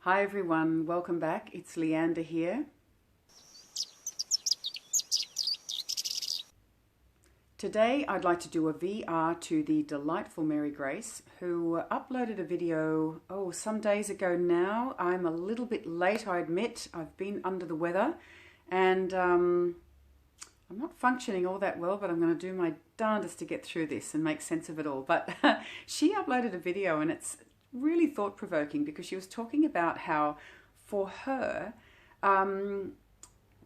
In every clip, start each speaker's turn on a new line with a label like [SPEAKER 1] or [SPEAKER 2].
[SPEAKER 1] Hi everyone, welcome back. It's Leander here. Today I'd like to do a VR to the delightful Mary Grace, who uploaded a video, some days ago now. I'm a little bit late, I admit. I've been under the weather and I'm not functioning all that well, but I'm going to do my darndest to get through this and make sense of it all. But she uploaded a video and it's really thought-provoking because she was talking about how for her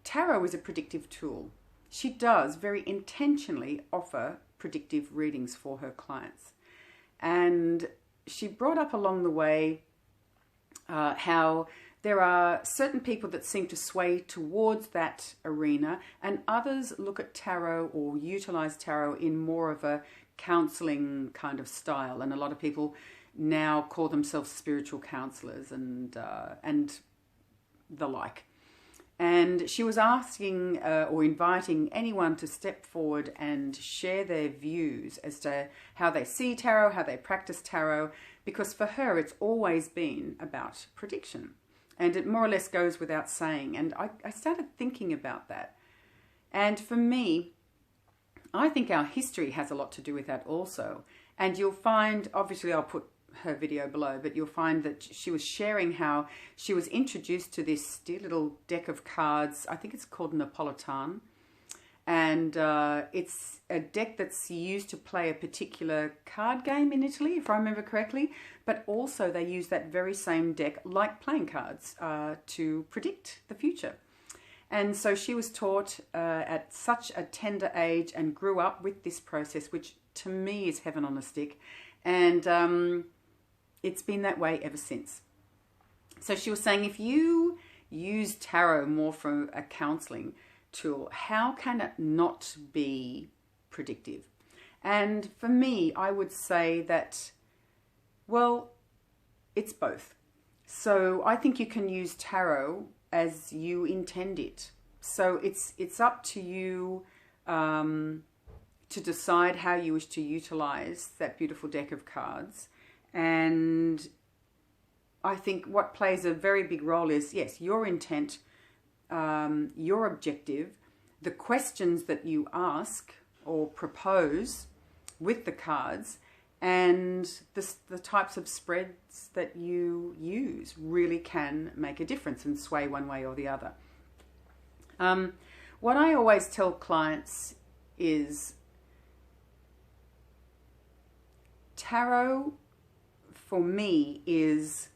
[SPEAKER 1] tarot is a predictive tool. She does very intentionally offer predictive readings for her clients, and she brought up along the way how there are certain people that seem to sway towards that arena and others look at tarot or utilize tarot in more of a counseling kind of style, and a lot of people now call themselves spiritual counselors and the like. And she was asking or inviting anyone to step forward and share their views as to how they see tarot, how they practice tarot, because for her it's always been about prediction. And it more or less goes without saying. And I started thinking about that. And for me, I think our history has a lot to do with that also. And you'll find, obviously I'll put her video below, but you'll find that she was sharing how she was introduced to this dear little deck of cards. I think it's called Napolitan, and it's a deck that's used to play a particular card game in Italy, if I remember correctly, but also they use that very same deck like playing cards to predict the future. And so she was taught at such a tender age and grew up with this process, which to me is heaven on a stick. And it's been that way ever since. So she was saying, if you use tarot more for a counseling tool, how can it not be predictive? And for me, I would say that, well, it's both. So I think you can use tarot as you intend it. So it's up to you to decide how you wish to utilize that beautiful deck of cards. And I think what plays a very big role is, yes, your intent, your objective, the questions that you ask or propose with the cards, and the types of spreads that you use really can make a difference and sway one way or the other. What I always tell clients is tarot for me it's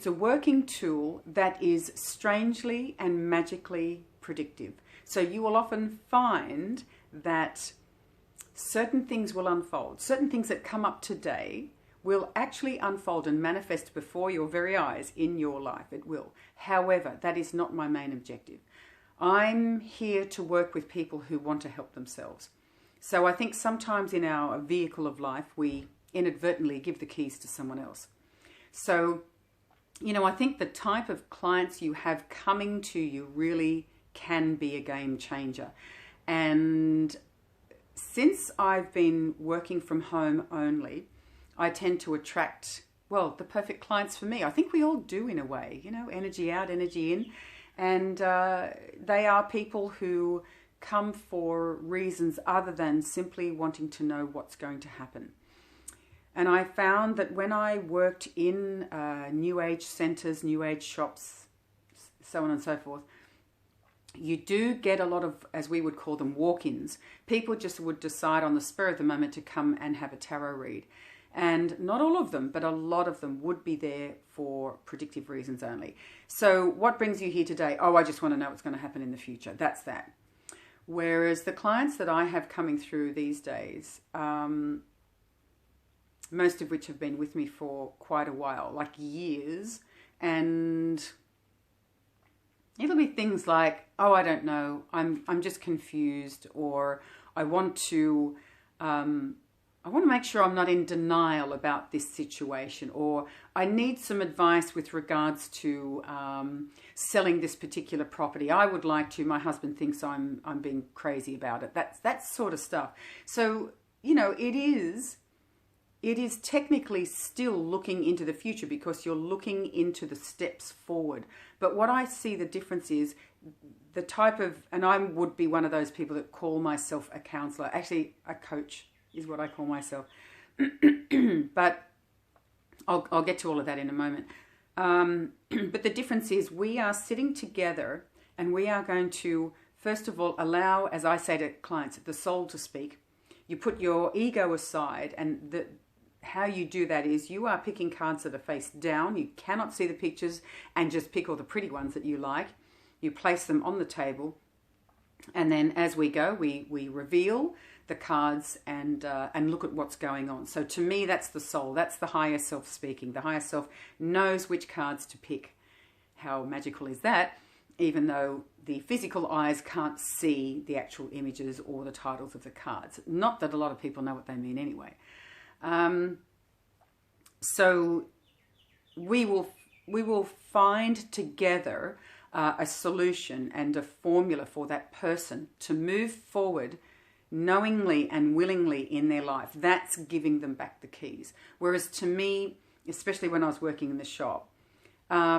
[SPEAKER 1] a working tool that is strangely and magically predictive. So you will often find that certain things will unfold. Certain things that come up today will actually unfold and manifest before your very eyes in your life. It will. However, that is not my main objective. I'm here to work with people who want to help themselves. So I think sometimes in our vehicle of life, we inadvertently give the keys to someone else. So, I think the type of clients you have coming to you really can be a game changer. And since I've been working from home only, I tend to attract, well, the perfect clients for me. I think we all do in a way, energy out, energy in. And they are people who come for reasons other than simply wanting to know what's going to happen. And I found that when I worked in New Age centers, New Age shops, so on and so forth, you do get a lot of, as we would call them, walk-ins. People just would decide on the spur of the moment to come and have a tarot read. And not all of them, but a lot of them would be there for predictive reasons only. So what brings you here today? Oh, I just want to know what's going to happen in the future. That's that. Whereas the clients that I have coming through these days, most of which have been with me for quite a while, like years, and it'll be things like, oh, I don't know, I'm just confused, or I want to make sure I'm not in denial about this situation, or I need some advice with regards to selling this particular property. I would like to, my husband thinks I'm being crazy about it. That sort of stuff. So, it is it is technically still looking into the future because you're looking into the steps forward. But what I see the difference is the type of, and I would be one of those people that call myself a counselor. Actually, a coach is what I call myself. But I'll get to all of that in a moment. But the difference is we are sitting together and we are going to, first of all, allow, as I say to clients, the soul to speak. You put your ego aside, and how you do that is you are picking cards that are face down. You cannot see the pictures and just pick all the pretty ones that you like. You place them on the table, and then as we go, we reveal the cards and look at what's going on. So to me, that's the soul. That's the higher self speaking. The higher self knows which cards to pick. How magical is that? Even though the physical eyes can't see the actual images or the titles of the cards. Not that a lot of people know what they mean anyway. So we will find together a solution and a formula for that person to move forward knowingly and willingly in their life. That's giving them back the keys. Whereas to me, especially when I was working in the shop,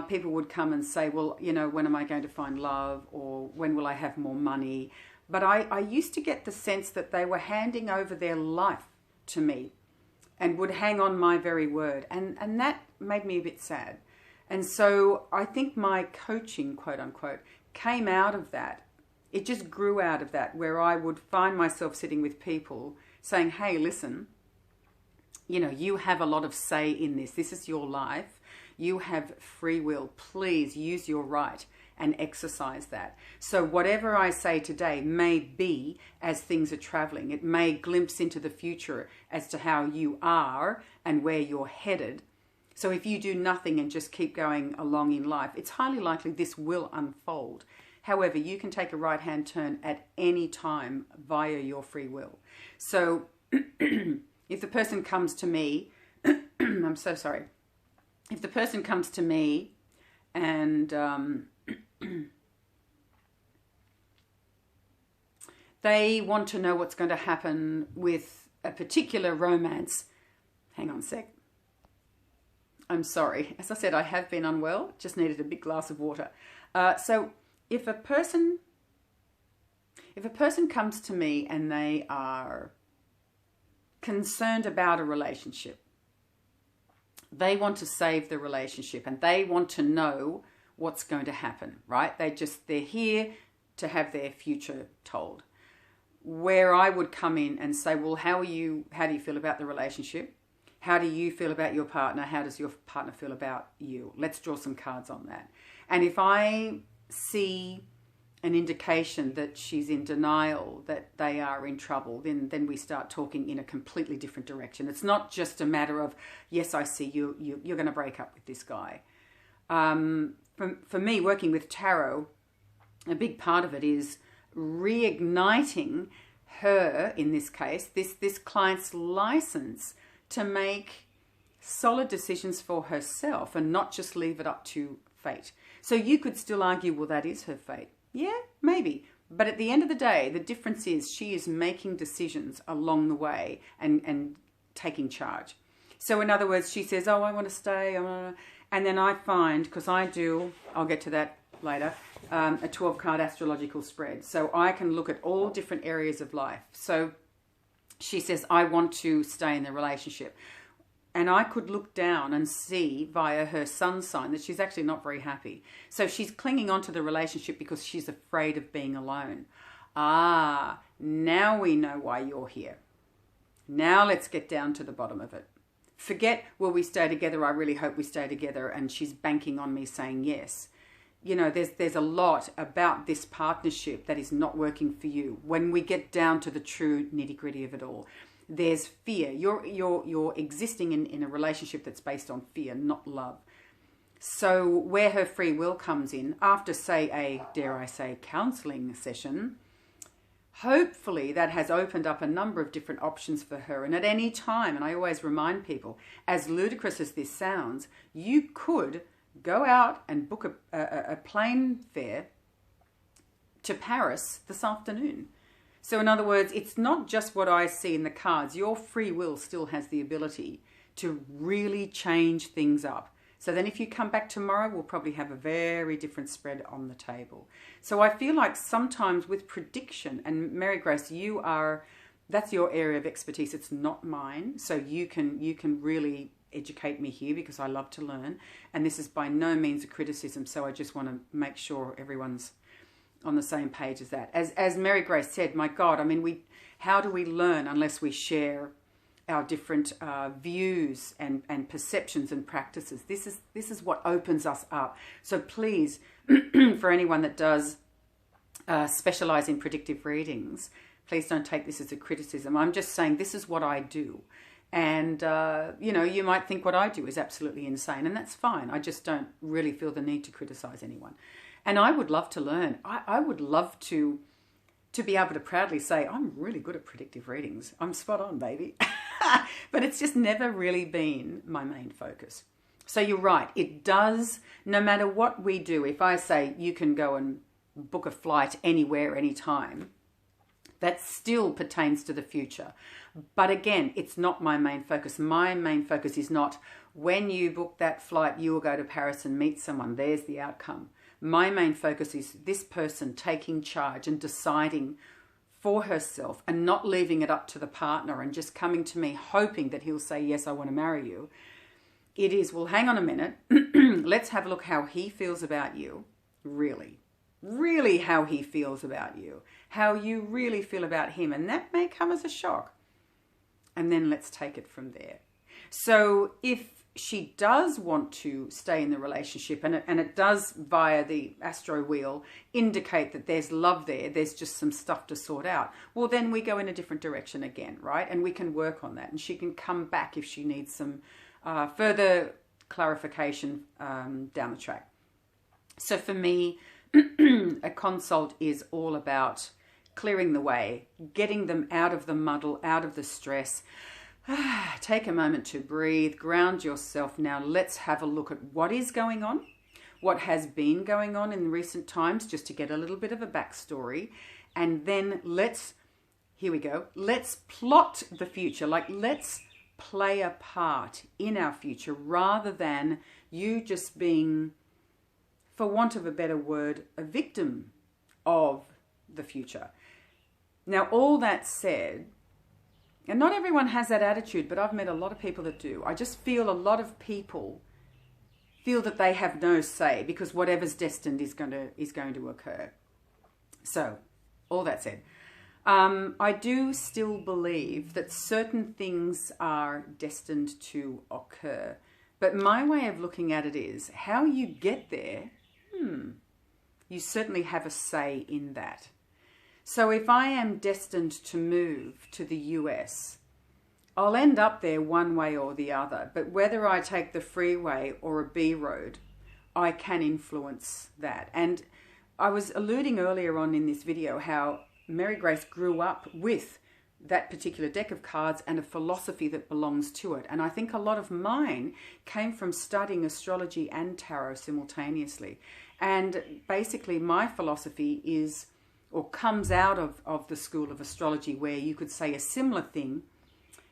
[SPEAKER 1] people would come and say, well, you know, when am I going to find love, or when will I have more money? But I used to get the sense that they were handing over their life to me and would hang on my very word. And that made me a bit sad. And so I think my coaching, quote unquote, came out of that. It just grew out of that, where I would find myself sitting with people saying, hey, listen, you know, you have a lot of say in this. This is your life. You have free will. Please use your right and exercise that. So whatever I say today may be as things are traveling. It may glimpse into the future as to how you are and where you're headed. So if you do nothing and just keep going along in life, it's highly likely this will unfold. However, you can take a right-hand turn at any time via your free will. So if the person comes to me, I'm so sorry. If the person comes to me and they want to know what's going to happen with a particular romance, hang on a sec. I'm sorry. As I said, I have been unwell, just needed a big glass of water. So if a person comes to me and they are concerned about a relationship, they want to save the relationship and they want to know what's going to happen, right? They're here to have their future told. Where I would come in and say, well, how do you feel about the relationship? How do you feel about your partner? How does your partner feel about you? Let's draw some cards on that. And if I see an indication that she's in denial, that they are in trouble, then we start talking in a completely different direction. It's not just a matter of, yes, I see you're going to break up with this guy. For me, working with tarot, a big part of it is reigniting her, in this case, this client's license to make solid decisions for herself and not just leave it up to fate. So you could still argue, well, that is her fate. Yeah, maybe. But at the end of the day, the difference is she is making decisions along the way and taking charge. So in other words, she says, oh, I want to stay. And then I find, because I'll get to that later, a 12-card astrological spread. So I can look at all different areas of life. So she says, I want to stay in the relationship. And I could look down and see via her sun sign that she's actually not very happy. So she's clinging on to the relationship because she's afraid of being alone. Ah, now we know why you're here. Now let's get down to the bottom of it. Forget, will we stay together? I really hope we stay together. And she's banking on me saying yes. You know, there's a lot about this partnership that is not working for you. When we get down to the true nitty-gritty of it all, there's fear. You're existing in a relationship that's based on fear, not love. So where her free will comes in, after, say, dare I say, counselling session, hopefully that has opened up a number of different options for her. And at any time, and I always remind people, as ludicrous as this sounds, you could go out and book a plane fare to Paris this afternoon. So in other words, it's not just what I see in the cards. Your free will still has the ability to really change things up. So then if you come back tomorrow, we'll probably have a very different spread on the table. So I feel like sometimes with prediction, and Mary Grace, that's your area of expertise. It's not mine. So you can really educate me here because I love to learn. And this is by no means a criticism. So I just want to make sure everyone's on the same page as that. As Mary Grace said, my God, I mean, how do we learn unless we share our different views and perceptions and practices? This is what opens us up. So please, for anyone that does specialize in predictive readings, please don't take this as a criticism. I'm just saying this is what I do. And, you might think what I do is absolutely insane, and that's fine. I just don't really feel the need to criticize anyone. And I would love to learn. I would love to be able to proudly say, I'm really good at predictive readings. I'm spot on, baby. But it's just never really been my main focus. So you're right. It does, no matter what we do, if I say you can go and book a flight anywhere, anytime, that still pertains to the future. But again, it's not my main focus. My main focus is not when you book that flight, you will go to Paris and meet someone. There's the outcome. My main focus is this person taking charge and deciding for herself and not leaving it up to the partner and just coming to me hoping that he'll say, yes, I want to marry you. It is, well, hang on a minute. Let's have a look how he feels about you. Really how he feels about you. How you really feel about him. And that may come as a shock. And then let's take it from there. So if she does want to stay in the relationship, and it does, via the astro wheel, indicate that there's love there's just some stuff to sort out, well, then we go in a different direction again, right? And we can work on that, and she can come back if she needs some further clarification down the track. So for me, a consult is all about clearing the way, getting them out of the muddle, out of the stress. Take a moment to breathe, ground yourself. Now let's have a look at what is going on, what has been going on in recent times, just to get a little bit of a backstory. And then here we go, let's plot the future. Like, let's play a part in our future rather than you just being, for want of a better word, a victim of the future. Now, all that said, and not everyone has that attitude, but I've met a lot of people that do. I just feel a lot of people feel that they have no say because whatever's destined is going to occur. So, all that said, I do still believe that certain things are destined to occur. But my way of looking at it is how you get there, you certainly have a say in that. So if I am destined to move to the US, I'll end up there one way or the other. But whether I take the freeway or a B road, I can influence that. And I was alluding earlier on in this video how Mary Grace grew up with that particular deck of cards and a philosophy that belongs to it. And I think a lot of mine came from studying astrology and tarot simultaneously. And basically my philosophy is, or comes out of the school of astrology, where you could say a similar thing.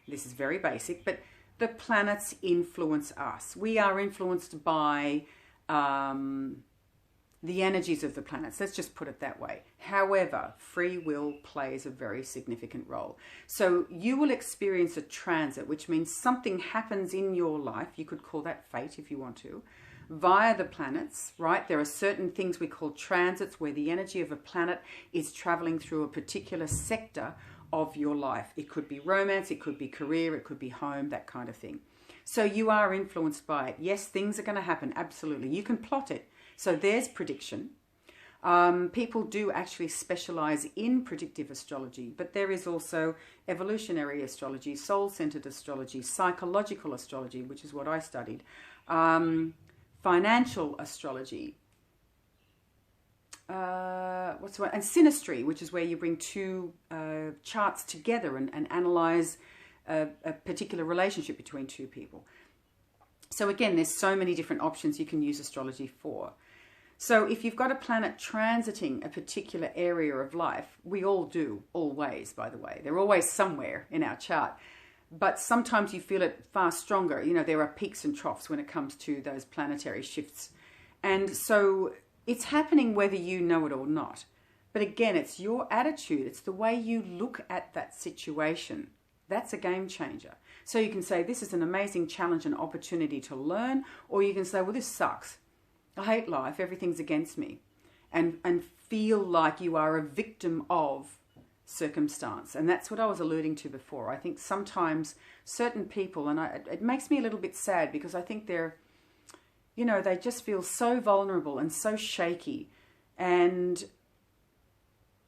[SPEAKER 1] This is very basic, but the planets influence us. We are influenced by the energies of the planets. Let's just put it that way. However, free will plays a very significant role. So you will experience a transit, which means something happens in your life. You could call that fate if you want to, via the planets, right? There are certain things we call transits where the energy of a planet is traveling through a particular sector of your life. It could be romance, it could be career, it could be home, that kind of thing. So you are influenced by it. Yes, things are going to happen, absolutely. You can plot it. So there's prediction. People do actually specialize in predictive astrology, but there is also evolutionary astrology, soul-centered astrology, psychological astrology, which is what I studied, financial astrology, and synastry, which is where you bring two charts together and analyze a particular relationship between two people. So again, there's so many different options you can use astrology for. So if you've got a planet transiting a particular area of life, we all do, always, by the way. They're always somewhere in our chart. But sometimes you feel it far stronger. You know, there are peaks and troughs when it comes to those planetary shifts. And so it's happening whether you know it or not. But again, it's your attitude. It's the way you look at that situation. That's a game changer. So you can say, this is an amazing challenge and opportunity to learn. Or you can say, well, this sucks. I hate life. Everything's against me. And feel like you are a victim of circumstance. And that's what I was alluding to before. I think sometimes certain people, and it makes me a little bit sad because I think they're, you know, they just feel so vulnerable and so shaky. And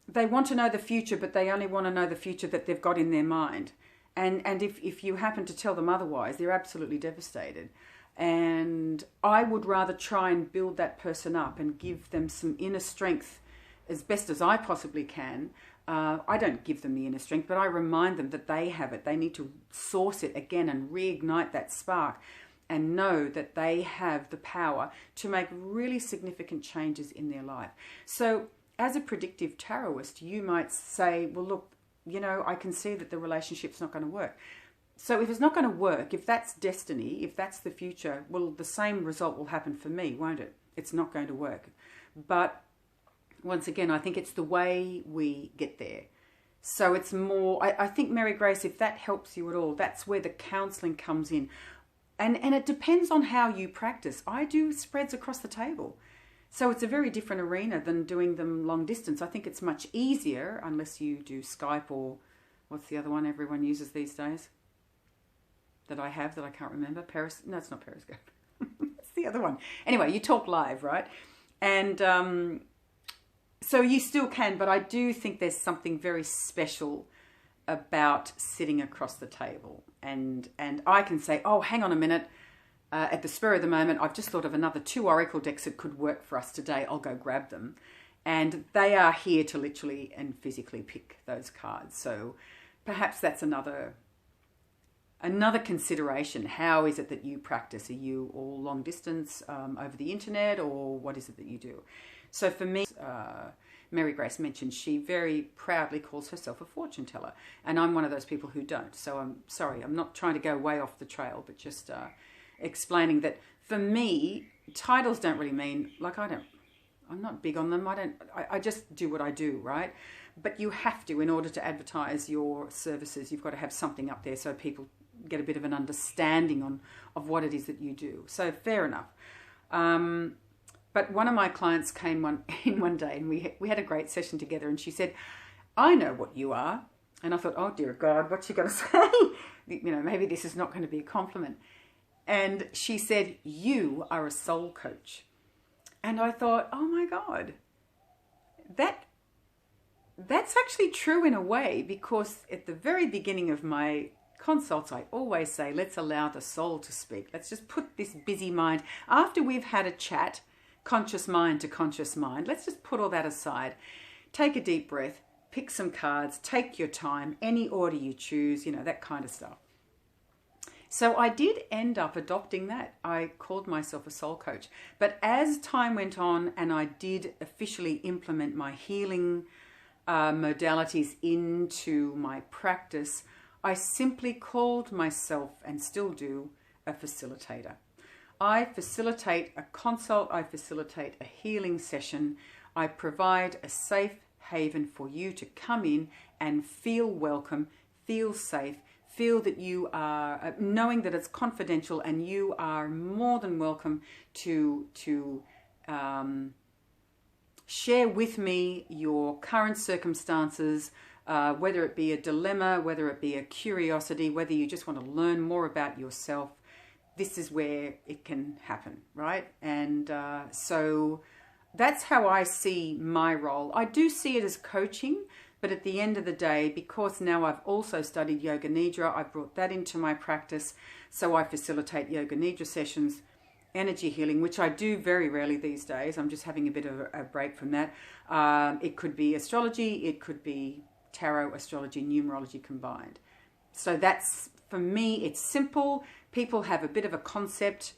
[SPEAKER 1] they want to know the future, but they only want to know the future that they've got in their mind. And if you happen to tell them otherwise, they're absolutely devastated. And I would rather try and build that person up and give them some inner strength as best as I possibly can. I don't give them the inner strength, but I remind them that they have it. They need to source it again and reignite that spark and know that they have the power to make really significant changes in their life. So as a predictive tarotist, you might say, well, look, you know, I can see that the relationship's not going to work. So if it's not going to work, if that's destiny, if that's the future, well, the same result will happen for me, won't it? It's not going to work. But once again, I think it's the way we get there. So it's more, I think, Mary Grace, if that helps you at all, that's where the counselling comes in. And it depends on how you practice. I do spreads across the table. So it's a very different arena than doing them long distance. I think it's much easier, unless you do Skype or what's the other one everyone uses these days? That I have that I can't remember. No, it's not Periscope. It's the other one. Anyway, you talk live, right? And so you still can, but I do think there's something very special about sitting across the table. And I can say, oh, hang on a minute. At the spur of the moment, I've just thought of another 2 oracle decks that could work for us today. I'll go grab them. And they are here to literally and physically pick those cards. So perhaps that's another consideration. How is it that you practice? Are you all long distance over the internet, or what is it that you do? So for me, Mary Grace mentioned she very proudly calls herself a fortune teller. And I'm one of those people who don't. So I'm sorry, I'm not trying to go way off the trail, but just explaining that for me, titles don't really mean, like I'm not big on them. I just do what I do, right? But you have to, in order to advertise your services, you've got to have something up there so people get a bit of an understanding of what it is that you do. So fair enough. But one of my clients came one day and we had a great session together, and she said, I know what you are. And I thought, oh dear God, what's she going to say? You know, maybe this is not going to be a compliment. And she said, you are a soul coach. And I thought, oh my God, that's actually true in a way, because at the very beginning of my consults, I always say, let's allow the soul to speak. Let's just put this busy mind, after we've had a chat, conscious mind to conscious mind, let's just put all that aside. Take a deep breath, pick some cards, take your time, any order you choose, you know, that kind of stuff. So I did end up adopting that. I called myself a soul coach. But as time went on and I did officially implement my healing modalities into my practice, I simply called myself, and still do, a facilitator. I facilitate a consult, I facilitate a healing session, I provide a safe haven for you to come in and feel welcome, feel safe, feel that you are, knowing that it's confidential, and you are more than welcome to share with me your current circumstances, whether it be a dilemma, whether it be a curiosity, whether you just want to learn more about yourself. This is where it can happen, right? And so that's how I see my role. I do see it as coaching, but at the end of the day, because now I've also studied Yoga Nidra, I brought that into my practice. So I facilitate Yoga Nidra sessions, energy healing, which I do very rarely these days. I'm just having a bit of a break from that. It could be astrology, it could be tarot, astrology, numerology combined. So that's, for me, it's simple. People have a bit of a concept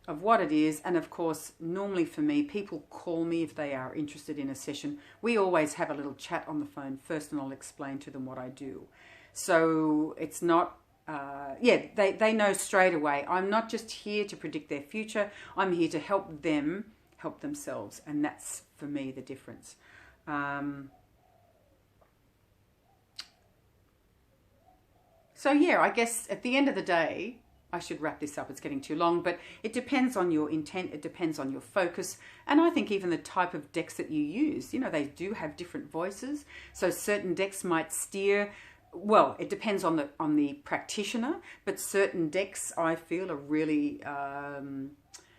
[SPEAKER 1] what it is. And of course, normally for me, people call me if they are interested in a session. We always have a little chat on the phone first, and I'll explain to them what I do. So it's not, they know straight away, I'm not just here to predict their future, I'm here to help them help themselves. And that's, for me, the difference. So yeah, I guess at the end of the day, I should wrap this up. It's getting too long, but it depends on your intent. It depends on your focus. And I think even the type of decks that you use, you know, they do have different voices. So certain decks might steer, well, it depends on the practitioner, but certain decks I feel are really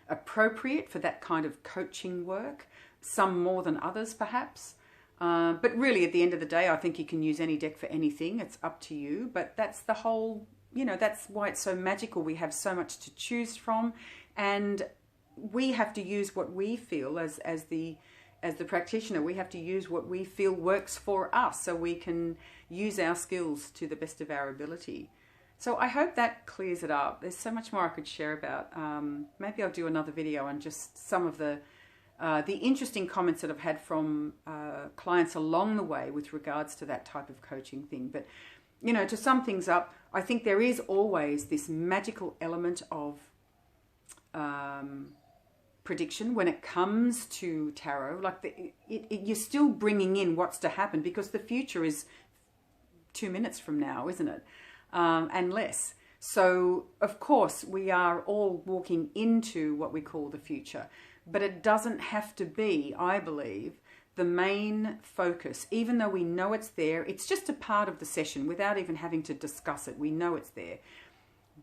[SPEAKER 1] appropriate for that kind of coaching work. Some more than others, perhaps. But really, at the end of the day, I think you can use any deck for anything. It's up to you. But that's the whole, you know, that's why it's so magical. We have so much to choose from, and we have to use what we feel as the practitioner. We have to use what we feel works for us, so we can use our skills to the best of our ability. So I hope that clears it up. There's so much more I could share about. Maybe I'll do another video on just some of the interesting comments that I've had from clients along the way with regards to that type of coaching thing. But, you know, to sum things up, I think there is always this magical element of prediction when it comes to tarot. Like, you're still bringing in what's to happen, because the future is 2 minutes from now, isn't it? And less. So, of course, we are all walking into what we call the future. But it doesn't have to be, I believe, the main focus. Even though we know it's there, it's just a part of the session without even having to discuss it. We know it's there.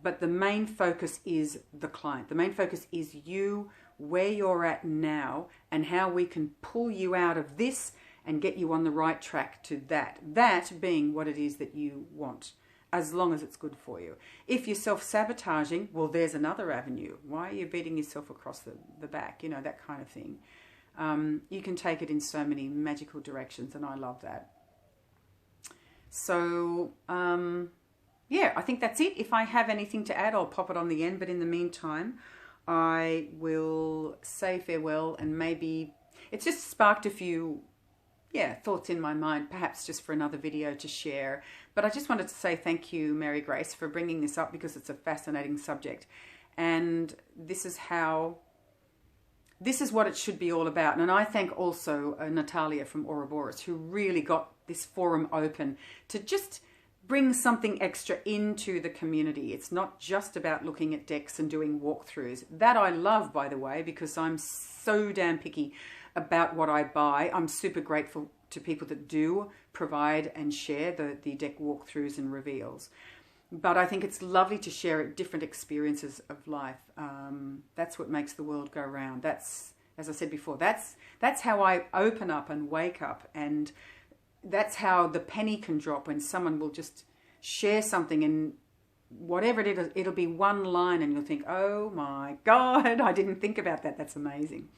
[SPEAKER 1] But the main focus is the client. The main focus is you, where you're at now, and how we can pull you out of this and get you on the right track to that. That being what it is that you want, as long as it's good for you. If you're self-sabotaging, well, there's another avenue. Why are you beating yourself across the back? You know, that kind of thing. You can take it in so many magical directions, and I love that. So, yeah, I think that's it. If I have anything to add, I'll pop it on the end. But in the meantime, I will say farewell, and maybe it's just sparked a few thoughts in my mind, perhaps just for another video to share. But I just wanted to say thank you, Mary Grace, for bringing this up, because it's a fascinating subject. And this is what it should be all about. And I thank also Natalia from Ouroboros, who really got this forum open to just bring something extra into the community. It's not just about looking at decks and doing walkthroughs. That I love, by the way, because I'm so damn picky about what I buy. I'm super grateful to people that do provide and share the deck walkthroughs and reveals. But I think it's lovely to share different experiences of life. That's what makes the world go round. That's, as I said before, that's how I open up and wake up. And that's how the penny can drop, when someone will just share something, and whatever it is, it'll be one line and you'll think, oh my God, I didn't think about that. That's amazing.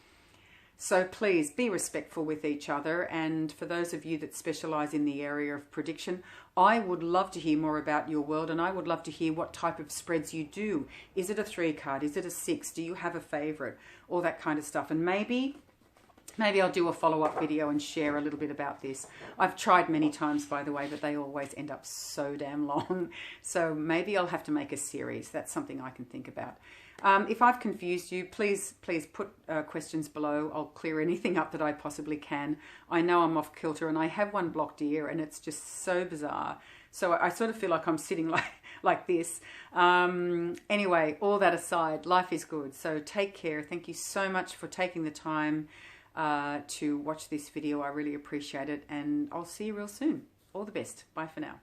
[SPEAKER 1] So please be respectful with each other. And for those of you that specialize in the area of prediction, I would love to hear more about your world, and I would love to hear what type of spreads you do. Is it a 3 card? Is it a 6? Do you have a favorite? All that kind of stuff. And maybe I'll do a follow-up video and share a little bit about this. I've tried many times, by the way, but they always end up so damn long. So maybe I'll have to make a series. That's something I can think about. If I've confused you, please put questions below. I'll clear anything up that I possibly can. I know I'm off kilter, and I have one blocked ear, and it's just so bizarre. So I sort of feel like I'm sitting like this. Anyway, all that aside, life is good. So take care. Thank you so much for taking the time to watch this video. I really appreciate it, and I'll see you real soon. All the best. Bye for now.